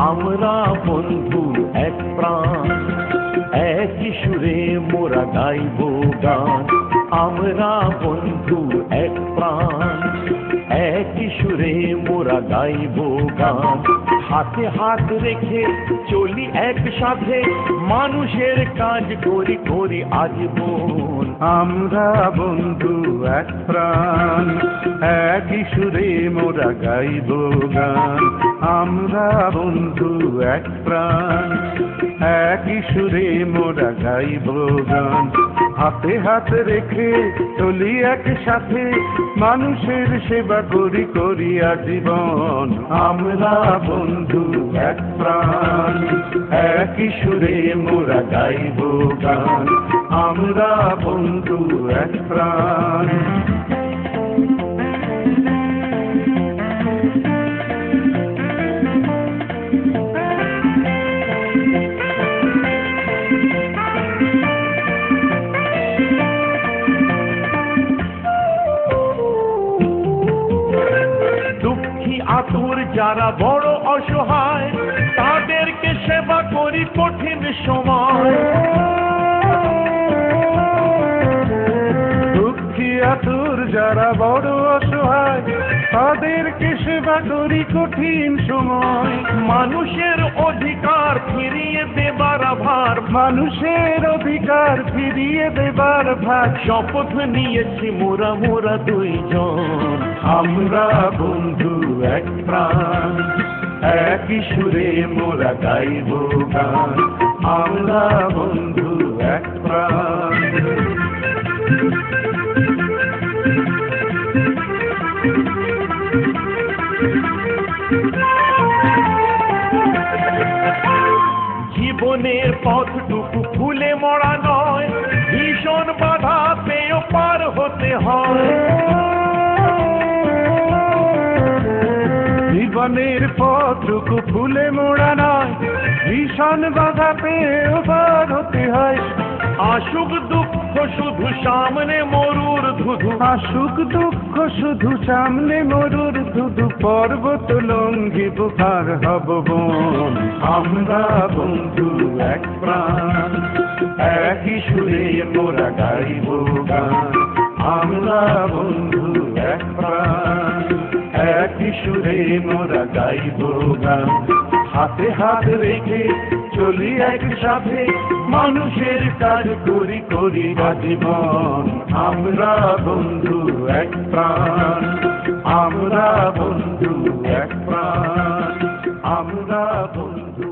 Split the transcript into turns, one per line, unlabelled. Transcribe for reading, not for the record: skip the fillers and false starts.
আমরা বন্ধু এক প্রাণ, একই সুরে মোরা গাইব গান। আমরা বন্ধু এক প্রাণ, একই সুরে মোরা গাইব গান। হাতে হাত রেখে চলি একসাথে, মানুষের কাজ করি করি আজীবন।
আমরা বন্ধু এক প্রাণ, একই সুরে মোরা গাইব গান। আমরা বন্ধু এক প্রাণ, একই সুরে মোরা গাইব গান। হাতে হাত রেখে চলি একসাথে, মানুষের সেবা করি করি আজীবন। আমরা বন্ধু এক প্রাণ, একই সুরে মোরা গাইব গান। আমরা বন্ধু এক প্রাণ।
আতুর যারা বড় অসহায়, তাদেরকে সেবা করি কঠিন সময়।
দুঃখী আতুর যারা বড় অসহায়, তাদেরকে সেবা করি কঠিন সময়।
মানুষের অধিকার ফিরিয়ে দেবার ভার,
মানুষের অধিকার ফিরিয়ে দেবার ভার
শপথ নিয়েছি মোরা মোরা দুইজন।
আমরা বন্ধু এক প্রাণ, একই সুরে মোরা গাইব গান। আমরা বন্ধু এক প্রাণ।
জীবনের পথটুকু ফুলে মরা নয়, ভীষণ বাধা পেয়েও পার হতে হয়।
জীবনের পথটুকু ফুলে মোড়া নয়, ভীষণ বাধা পেয়েও পার হতে হয়।
আসুক দুঃখ শুধু সামনে মরুর ধুধু,
আসুক দুঃখ শুধু সামনে মরুর ধুধু। পর্বত লঙ্ঘিব পার হব বন। আমরা বন্ধু এক প্রাণ, একই সুরে মোরা গাইব গান। আমরা বন্ধু এক প্রাণ, একই সুরে মোরা গাইব গান। হাতে হাত রেখে চলি একসাথে, মানুষের কাজ করি করি আজীবন। আমরা বন্ধু এক প্রাণ, আমরা বন্ধু এক প্রাণ। আমরা বন্ধু